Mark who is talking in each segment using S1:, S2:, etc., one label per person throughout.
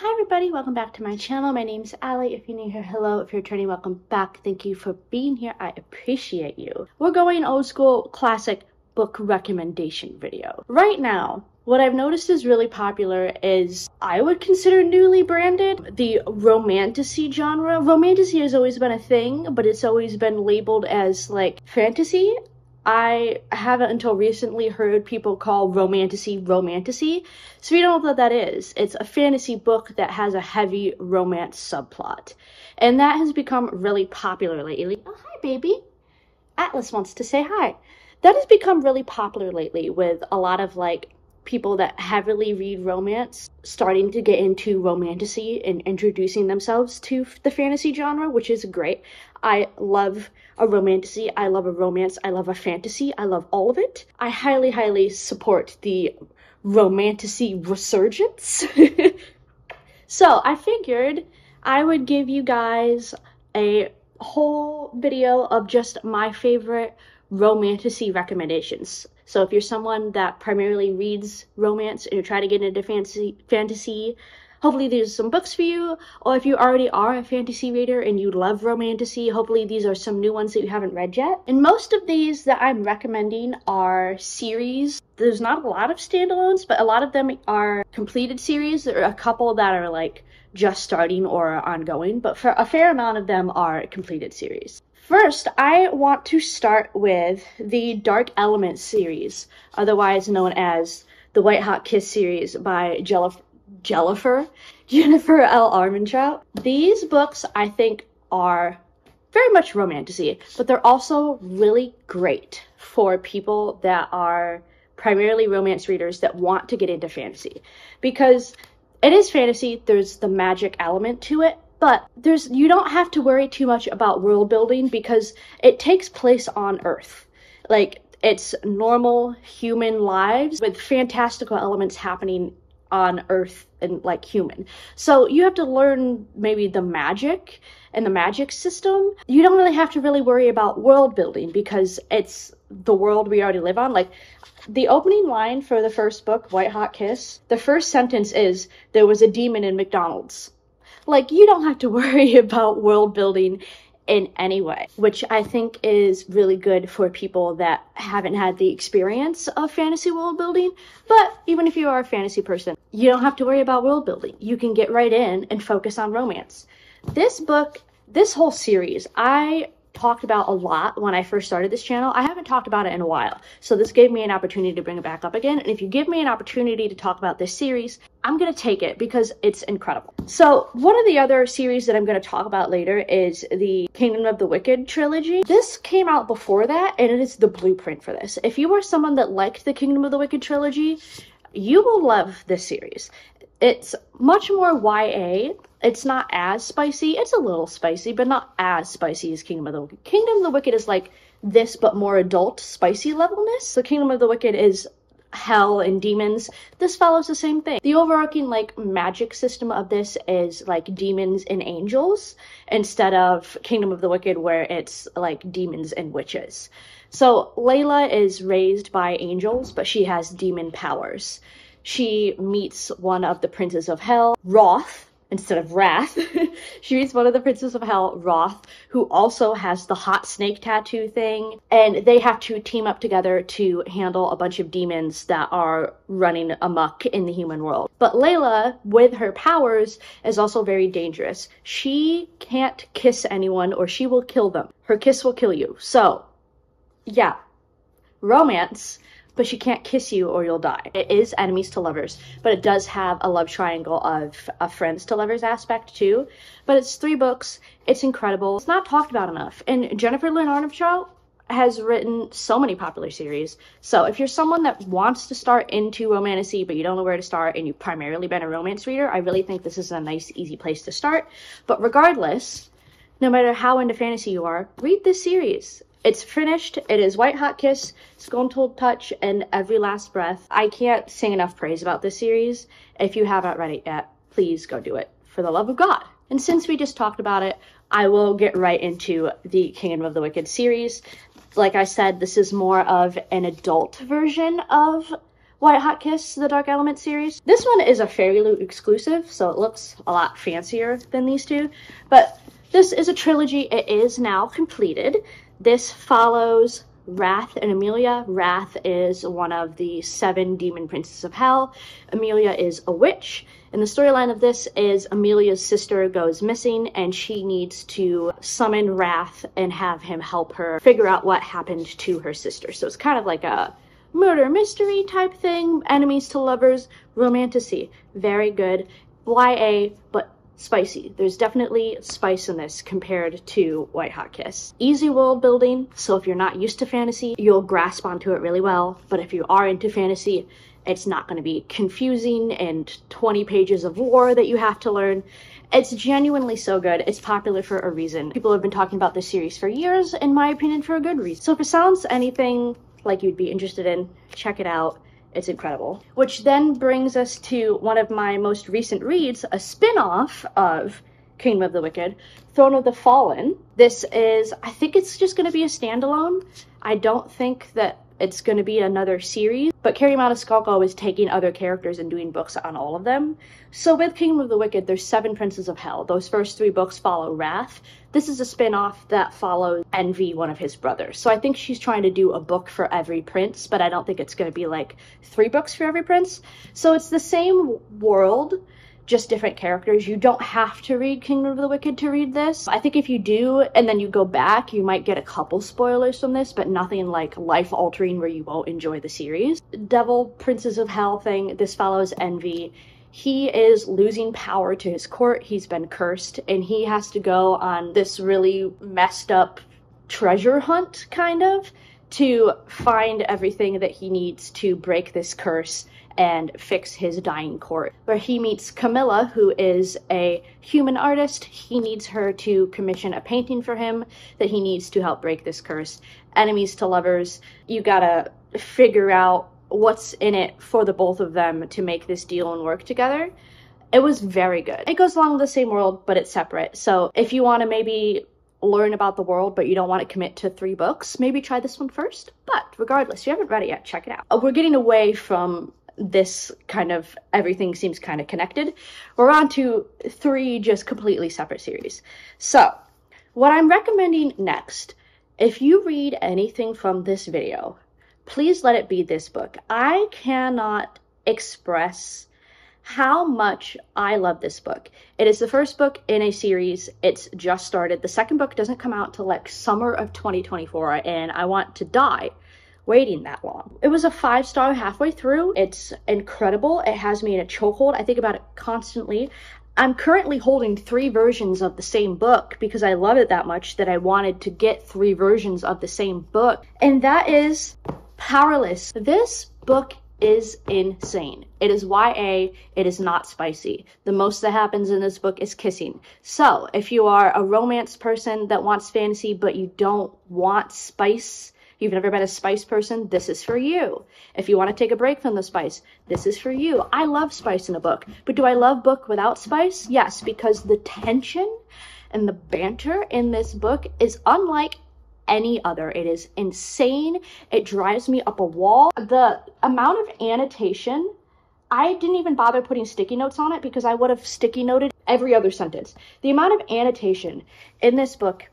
S1: Hi everybody, welcome back to my channel. My name's Allie. If you're new here, hello. If you're returning, welcome back. Thank you for being here. I appreciate you. We're going old school classic book recommendation video. Right now, what I've noticed is really popular is, I would consider newly branded, the Romantacy genre. Romantacy has always been a thing, but it's always been labeled as like fantasy. I haven't until recently heard people call Romantacy Romantacy. So if you don't know what that is, it's a fantasy book that has a heavy romance subplot. And that has become really popular lately. Oh, hi, baby. Atlas wants to say hi. That has become really popular lately with a lot of like people that heavily read romance starting to get into Romantacy and introducing themselves to the fantasy genre, which is great. I love a romantasy, I love a romance, I love a fantasy, I love all of it. I highly, highly support the Romantacy resurgence. So I figured I would give you guys a whole video of just my favorite Romantacy recommendations. So if you're someone that primarily reads romance and you're trying to get into fantasy, hopefully there's some books for you. Or if you already are a fantasy reader and you love Romantacy, hopefully these are some new ones that you haven't read yet. And most of these that I'm recommending are series. There's not a lot of standalones, but a lot of them are completed series. There are a couple that are like just starting or ongoing, but for a fair amount of them are completed series. First, I want to start with the Dark Elements series, otherwise known as the White Hot Kiss series by Jennifer L. Armentrout. These books, I think, are very much romantasy, but they're also really great for people that are primarily romance readers that want to get into fantasy. Because it is fantasy, there's the magic element to it, but you don't have to worry too much about world building because it takes place on Earth. Like, it's normal human lives with fantastical elements happening on Earth and like human. So you have to learn maybe the magic and the magic system. You don't really have to really worry about world building because it's the world we already live on. Like, the opening line for the first book, White Hot Kiss, the first sentence is, "There was a demon in McDonald's." Like, you don't have to worry about world building in any way, which I think is really good for people that haven't had the experience of fantasy world building. But even if you are a fantasy person, you don't have to worry about world building. You can get right in and focus on romance. This book, this whole series, I talked about a lot when I first started this channel. I haven't talked about it in a while, so this gave me an opportunity to bring it back up again. And if you give me an opportunity to talk about this series, I'm gonna take it because it's incredible. So one of the other series that I'm gonna talk about later is the Kingdom of the Wicked trilogy. This came out before that, and it is the blueprint for this. If you are someone that liked the Kingdom of the Wicked trilogy, you will love this series. It's much more YA. It's not as spicy. It's a little spicy, but not as spicy as Kingdom of the Wicked. Kingdom of the Wicked is like this, but more adult, spicy levelness. So Kingdom of the Wicked is hell and demons. This follows the same thing. The overarching like magic system of this is like demons and angels instead of Kingdom of the Wicked where it's like demons and witches. So Layla is raised by angels, but she has demon powers. She meets one of the princes of hell, Roth, instead of Wrath. She meets one of the princes of hell, Roth, who also has the hot snake tattoo thing, and they have to team up together to handle a bunch of demons that are running amok in the human world. But Layla, with her powers, is also very dangerous. She can't kiss anyone or she will kill them. Her kiss will kill you. So, yeah, romance, but she can't kiss you or you'll die. It is enemies to lovers, but it does have a love triangle of a friends to lovers aspect too. But it's 3 books. It's incredible. It's not talked about enough. And Jennifer L. Armentrout has written so many popular series. So if you're someone that wants to start into romantasy, but you don't know where to start and you've primarily been a romance reader, I really think this is a nice, easy place to start. But regardless, no matter how into fantasy you are, read this series. It's finished. It is White Hot Kiss, Stone Cold Touch, and Every Last Breath. I can't sing enough praise about this series. If you haven't read it yet, please go do it, for the love of God. And since we just talked about it, I will get right into the Kingdom of the Wicked series. Like I said, this is more of an adult version of White Hot Kiss, the Dark Element series. This one is a Fairy Loot exclusive, so it looks a lot fancier than these two, but this is a trilogy. It is now completed. This follows Wrath and Amelia. Wrath is one of the 7 demon princes of hell. Amelia is a witch. And the storyline of this is Amelia's sister goes missing and she needs to summon Wrath and have him help her figure out what happened to her sister. So it's kind of like a murder mystery type thing. Enemies to lovers, Romantasy. Very good. YA, but spicy. There's definitely spice in this compared to White Hot Kiss. Easy world building, so if you're not used to fantasy, you'll grasp onto it really well. But if you are into fantasy, it's not going to be confusing and 20 pages of lore that you have to learn. It's genuinely so good. It's popular for a reason. People have been talking about this series for years, in my opinion, for a good reason. So if it sounds anything like you'd be interested in, check it out. It's incredible. Which then brings us to one of my most recent reads, a spin-off of Kingdom of the Wicked, Throne of the Fallen. This is, I think it's just going to be a standalone. I don't think that it's going to be another series, but Carrie Maniscalco is taking other characters and doing books on all of them. So with Kingdom of the Wicked, there's 7 Princes of Hell. Those first 3 books follow Wrath. This is a spin-off that follows Envy, one of his brothers. So I think she's trying to do a book for every prince, but I don't think it's going to be like 3 books for every prince. So it's the same world, just different characters. You don't have to read Kingdom of the Wicked to read this. I think if you do, and then you go back, you might get a couple spoilers from this, but nothing like life-altering where you won't enjoy the series. Devil Princes of Hell thing, this follows Envy. He is losing power to his court. He's been cursed, and he has to go on this really messed up treasure hunt, kind of, to find everything that he needs to break this curse and fix his dying court, where he meets Camilla, who is a human artist. He needs her to commission a painting for him that he needs to help break this curse. Enemies to lovers, you gotta figure out what's in it for the both of them to make this deal and work together. It was very good. It goes along the same world, but it's separate. So if you want to maybe learn about the world, but you don't want to commit to 3 books, maybe try this one first. But regardless, if you haven't read it yet, check it out. We're getting away from this kind of everything seems kind of connected. We're on to 3 just completely separate series. So what I'm recommending next, if you read anything from this video, please let it be this book. I cannot express how much I love this book. It is the first book in a series. It's just started. The second book doesn't come out till like summer of 2024, and I want to die waiting that long. It was a 5-star halfway through. It's incredible. It has me in a chokehold. I think about it constantly. I'm currently holding 3 versions of the same book because I love it that much that I wanted to get 3 versions of the same book. And that is Powerless. This book is insane. It is YA. It is not spicy. The most that happens in this book is kissing. So if you are a romance person that wants fantasy, but you don't want spice, you've never been a spice person, this is for you. If you want to take a break from the spice, this is for you. I love spice in a book, but do I love book without spice? Yes, because the tension and the banter in this book is unlike any other. It is insane. It drives me up a wall. The amount of annotation, I didn't even bother putting sticky notes on it because I would have sticky noted every other sentence. The amount of annotation in this book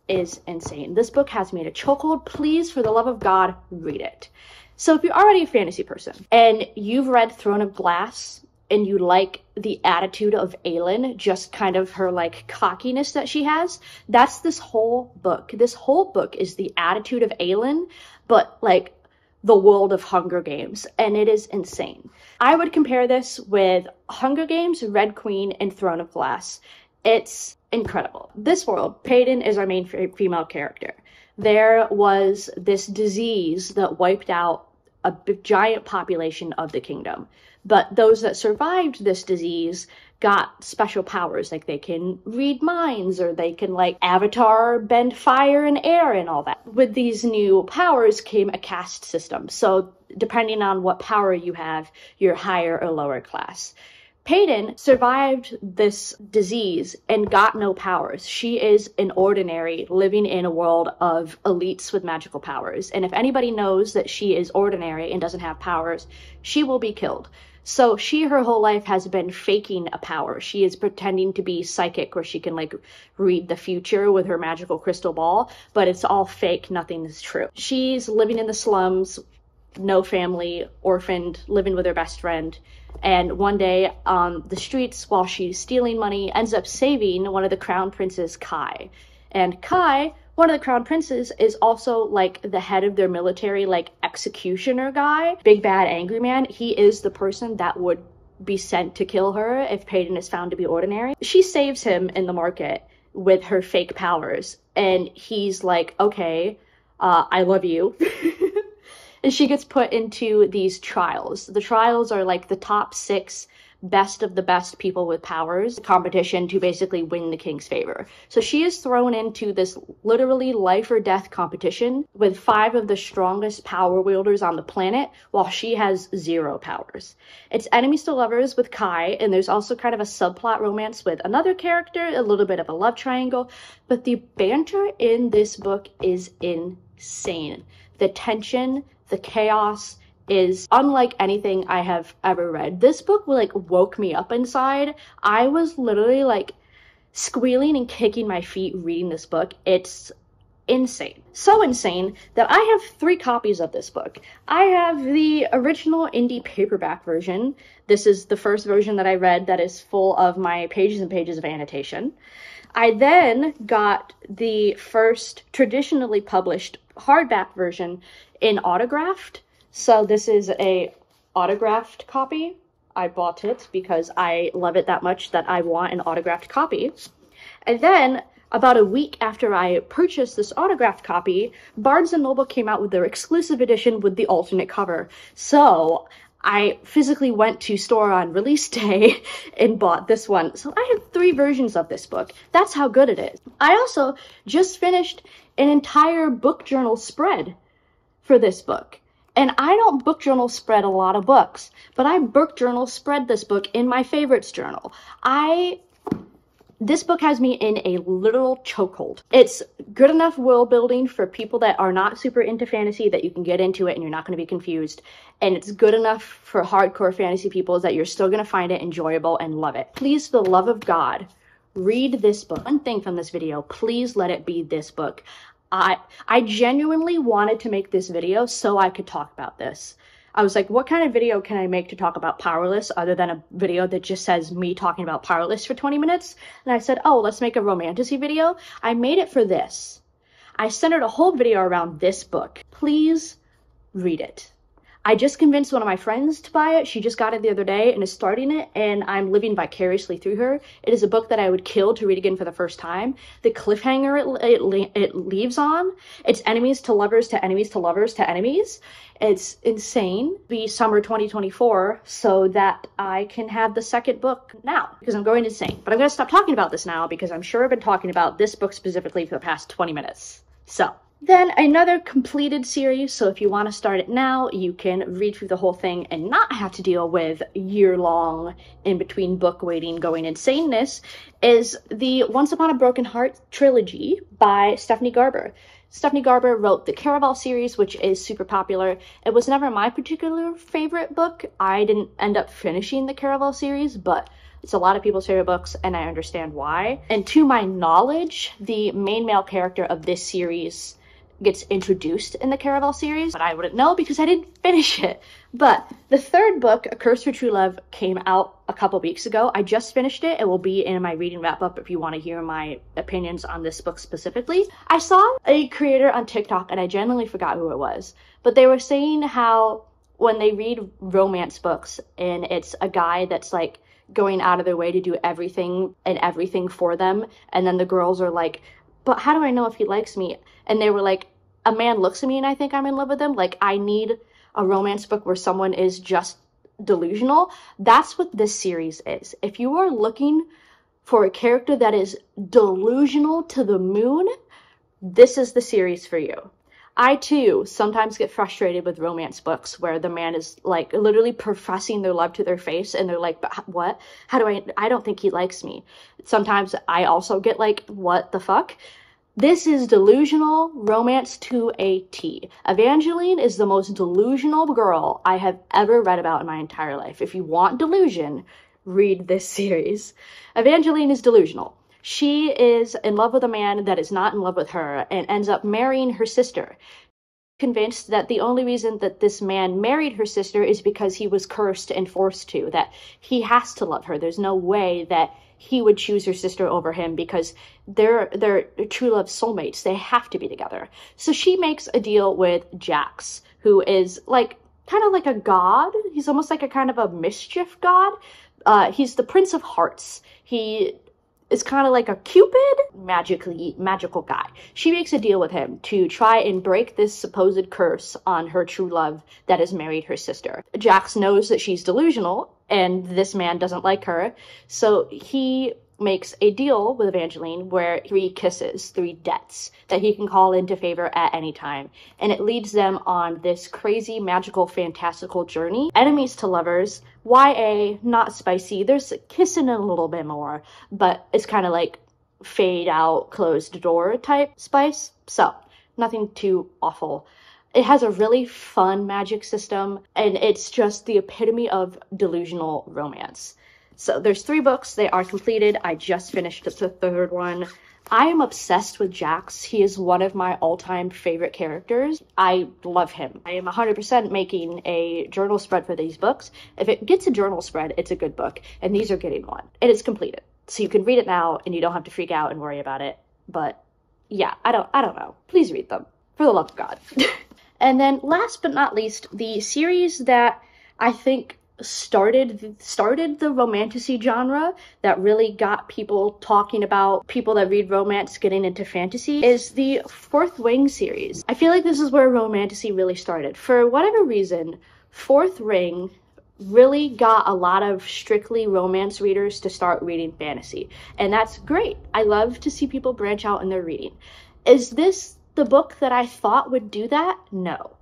S1: is insane. This book has me in a chokehold. Please, for the love of God, read it. So if you're already a fantasy person and you've read Throne of Glass and you like the attitude of Aelin, just kind of her like cockiness that she has, that's this whole book. This whole book is the attitude of Aelin, but like the world of Hunger Games, and it is insane. I would compare this with Hunger Games, Red Queen, and Throne of Glass. It's incredible. This world, Peyton is our main female character. There was this disease that wiped out a giant population of the kingdom. But those that survived this disease got special powers, like they can read minds, or they can like avatar bend fire and air and all that. With these new powers came a caste system. So depending on what power you have, you're higher or lower class. Peyton survived this disease and got no powers. She is an ordinary living in a world of elites with magical powers. And if anybody knows that she is ordinary and doesn't have powers, she will be killed. So she, her whole life, has been faking a power. She is pretending to be psychic, where she can, like, read the future with her magical crystal ball, but it's all fake. Nothing is true. She's living in the slums, no family, orphaned, living with her best friend. And one day on the streets, while she's stealing money, ends up saving one of the crown princes, Kai. And Kai, one of the crown princes, is also like the head of their military, like, executioner guy, big bad angry man. He is the person that would be sent to kill her if Peyton is found to be ordinary. She saves him in the market with her fake powers, and he's like, okay, I love you. And she gets put into these trials. The trials are like the top 6 best of the best people with powers competition to basically win the king's favor. So she is thrown into this literally life or death competition with 5 of the strongest power wielders on the planet, while she has 0 powers. It's enemies to lovers with Kai, and there's also kind of a subplot romance with another character, a little bit of a love triangle, but the banter in this book is insane. The tension, the chaos is unlike anything I have ever read. This book, like, woke me up inside. I was literally, like, squealing and kicking my feet reading this book. It's insane. So insane that I have 3 copies of this book. I have the original indie paperback version. This is the first version that I read that is full of my pages and pages of annotation. I then got the first traditionally published hardback version in autographed. So this is a autographed copy. I bought it because I love it that much that I want an autographed copy. And then about a week after I purchased this autographed copy, Barnes & Noble came out with their exclusive edition with the alternate cover. So I physically went to store on release day and bought this one. So I have 3 versions of this book. That's how good it is. I also just finished an entire book journal spread for this book. And I don't book journal spread a lot of books, but I book journal spread this book in my favorites journal. This book has me in a literal chokehold. It's good enough world building for people that are not super into fantasy that you can get into it and you're not going to be confused. And it's good enough for hardcore fantasy people that you're still going to find it enjoyable and love it. Please, for the love of God, read this book. One thing from this video, please let it be this book. I genuinely wanted to make this video so I could talk about this. I was like, what kind of video can I make to talk about Powerless other than a video that just says me talking about Powerless for 20 minutes? And I said, oh, let's make a Romantasy video. I made it for this. I centered a whole video around this book. Please read it. I just convinced one of my friends to buy it. She just got it the other day and is starting it, and I'm living vicariously through her. It is a book that I would kill to read again for the first time. The cliffhanger it leaves on, it's enemies to lovers to enemies to lovers to enemies. It's insane. Be summer 2024 so that I can have the second book now, because I'm going insane. But I'm going to stop talking about this now because I'm sure I've been talking about this book specifically for the past 20 minutes. So then another completed series, so if you want to start it now, you can read through the whole thing and not have to deal with year-long in-between book waiting going insaneness, is the Once Upon a Broken Heart trilogy by Stephanie Garber. Stephanie Garber wrote the Caraval series, which is super popular. It was never my particular favorite book. I didn't end up finishing the Caraval series, but it's a lot of people's favorite books, and I understand why. And to my knowledge, the main male character of this series gets introduced in the Caraval series, but I wouldn't know because I didn't finish it. But the third book, A Curse for True Love, came out a couple weeks ago. I just finished it. It will be in my reading wrap-up if you want to hear my opinions on this book specifically. I saw a creator on TikTok, and I genuinely forgot who it was, but they were saying how when they read romance books and it's a guy that's like going out of their way to do everything and everything for them, and then the girls are like, but how do I know if he likes me? And they were like, a man looks at me and I think I'm in love with him. Like, I need a romance book where someone is just delusional. That's what this series is. If you are looking for a character that is delusional to the moon, this is the series for you. I too sometimes get frustrated with romance books where the man is like literally professing their love to their face and they're like, but what? How do I don't think he likes me. Sometimes I also get like, what the fuck? This is delusional romance to a T. Evangeline is the most delusional girl I have ever read about in my entire life. If you want delusion, read this series. Evangeline is delusional. She is in love with a man that is not in love with her and ends up marrying her sister. Convinced that the only reason that this man married her sister is because he was cursed and forced to, that he has to love her. There's no way that he would choose her sister over him because they're true love soulmates. They have to be together. So she makes a deal with Jax, who is like kind of like a god. He's almost like a kind of a mischief god. He's the Prince of Hearts. He is kind of like a Cupid, magical guy. She makes a deal with him to try and break this supposed curse on her true love that has married her sister. Jax knows that she's delusional and this man doesn't like her, so he makes a deal with Evangeline where 3 kisses, 3 debts that he can call into favor at any time. And it leads them on this crazy, magical, fantastical journey. Enemies to lovers, YA, not spicy. There's kissing a little bit more, but it's kind of like fade out, closed door type spice. So nothing too awful. It has a really fun magic system, and it's just the epitome of delusional romance. So there's 3 books. They are completed. I just finished the 3rd one. I am obsessed with Jax. He is one of my all-time favorite characters. I love him. I am 100% making a journal spread for these books. If it gets a journal spread, it's a good book, and these are getting one. And it's completed. So you can read it now, and you don't have to freak out and worry about it. But yeah, I don't know. Please read them, for the love of God. And then last but not least, the series that I think started the romantasy genre, that really got people talking about people that read romance getting into fantasy, is the Fourth Ring series. I feel like this is where romantasy really started. For whatever reason, Fourth Ring really got a lot of strictly romance readers to start reading fantasy, and that's great. I love to see people branch out in their reading. Is this the book that I thought would do that? No.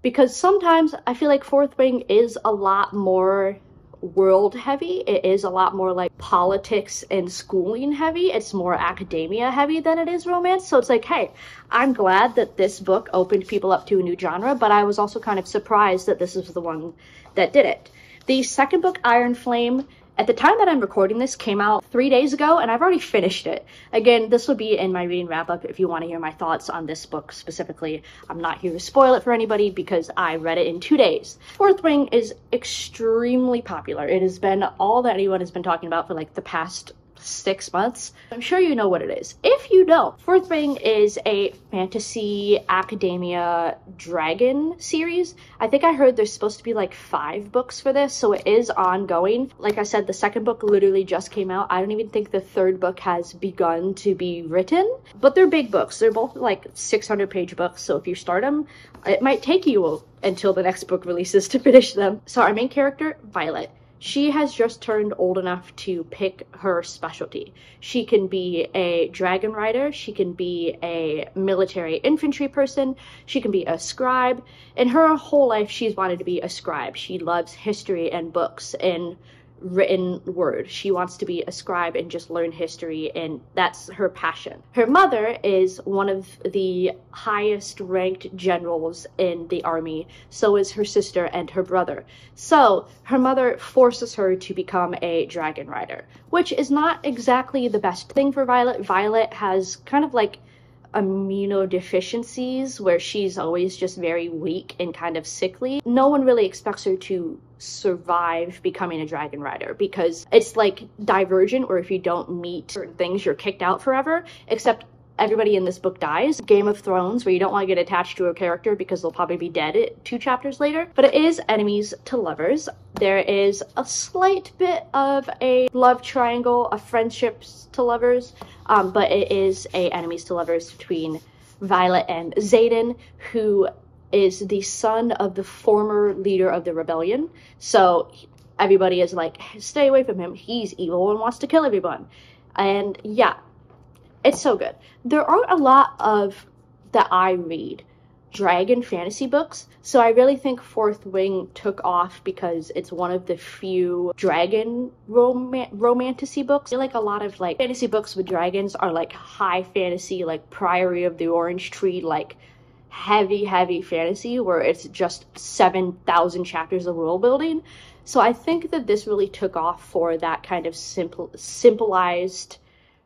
S1: Because sometimes I feel like Fourth Ring is a lot more world heavy. It is a lot more like politics and schooling heavy. It's more academia heavy than it is romance. So it's like, hey, I'm glad that this book opened people up to a new genre, but I was also kind of surprised that this is the one that did it. The second book, Iron Flame, at the time that I'm recording this, came out 3 days ago, and I've already finished it. Again, this will be in my reading wrap-up if you want to hear my thoughts on this book specifically. I'm not here to spoil it for anybody because I read it in 2 days. Fourth Ring is extremely popular. It has been all that anyone has been talking about for like the past 6 months. I'm sure you know what it is. If you don't, Fourth Ring is a fantasy academia dragon series. I think I heard there's supposed to be like 5 books for this, so it is ongoing. Like I said, the second book literally just came out. I don't even think the 3rd book has begun to be written, but they're big books. They're both like 600-page books, so if you start them, it might take you until the next book releases to finish them. So our main character, Violet, she has just turned old enough to pick her specialty. She can be a dragon rider, she can be a military infantry person, she can be a scribe. In her whole life, she's wanted to be a scribe. She loves history and books and written word. She wants to be a scribe and just learn history, and that's her passion. Her mother is one of the highest ranked generals in the army. So is her sister and her brother. So her mother forces her to become a dragon rider, which is not exactly the best thing for Violet. Violet has kind of like immunodeficiencies where she's always just very weak and kind of sickly. No one really expects her to survive becoming a dragon rider because it's like Divergent, where if you don't meet certain things, you're kicked out forever, except everybody in this book dies. Game of Thrones, where you don't want to get attached to a character because they'll probably be dead 2 chapters later. But it is enemies to lovers. There is a slight bit of a love triangle, of friendships to lovers, but it is a enemies to lovers between Violet and Xaden, who is the son of the former leader of the rebellion. So everybody is like, stay away from him. He's evil and wants to kill everyone. And yeah, it's so good. There aren't a lot of that I read dragon fantasy books. So I really think Fourth Wing took off because it's one of the few dragon romantasy books. I feel like a lot of like fantasy books with dragons are like high fantasy, like Priory of the Orange Tree, like heavy fantasy where it's just 7,000 chapters of world building. So I think that this really took off for that kind of simplified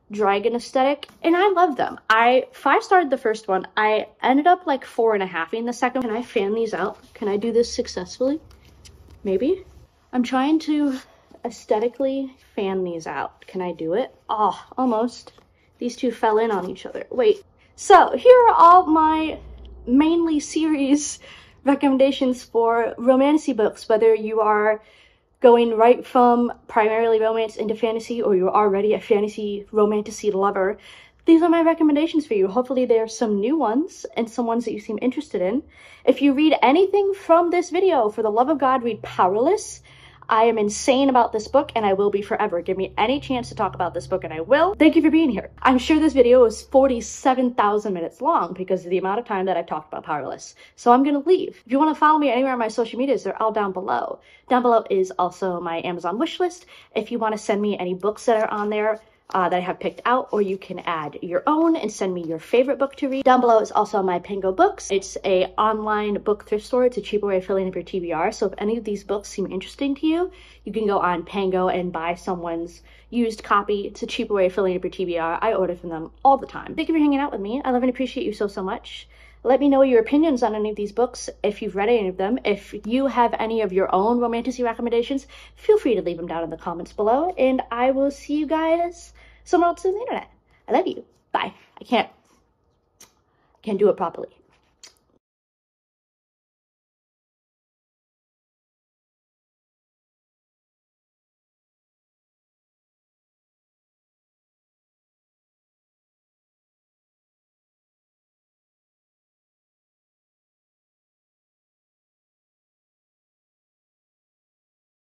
S1: dragon aesthetic, and I love them. I 5-starred the first one. I ended up like 4.5ing the second. Can I fan these out? Can I do this successfully? Maybe. I'm trying to aesthetically fan these out. Can I do it? Oh, almost. These two fell in on each other. Wait. So here are all my mainly series recommendations for romantasy books, whether you are going right from primarily romance into fantasy or you're already a fantasy romantasy lover. These are my recommendations for you. Hopefully there are some new ones and some ones that you seem interested in. If you read anything from this video, for the love of God, read Powerless. I am insane about this book and I will be forever. Give me any chance to talk about this book and I will. Thank you for being here. I'm sure this video is 47,000 minutes long because of the amount of time that I've talked about Powerless. So I'm gonna leave. If you want to follow me anywhere on my social medias, they're all down below. Down below is also my Amazon wishlist. If you want to send me any books that are on there that I have picked out, or you can add your own and send me your favorite book to read. Down below is also my Pango Books. It's a online book thrift store. It's a cheaper way of filling up your TBR. So if any of these books seem interesting to you, you can go on Pango and buy someone's used copy. It's a cheaper way of filling up your TBR. I order from them all the time. Thank you for hanging out with me. I love and appreciate you so much. Let me know your opinions on any of these books, if you've read any of them. If you have any of your own romantasy recommendations, feel free to leave them down in the comments below, and I will see you guys somewhere else on the internet. I love you. Bye. I can't do it properly.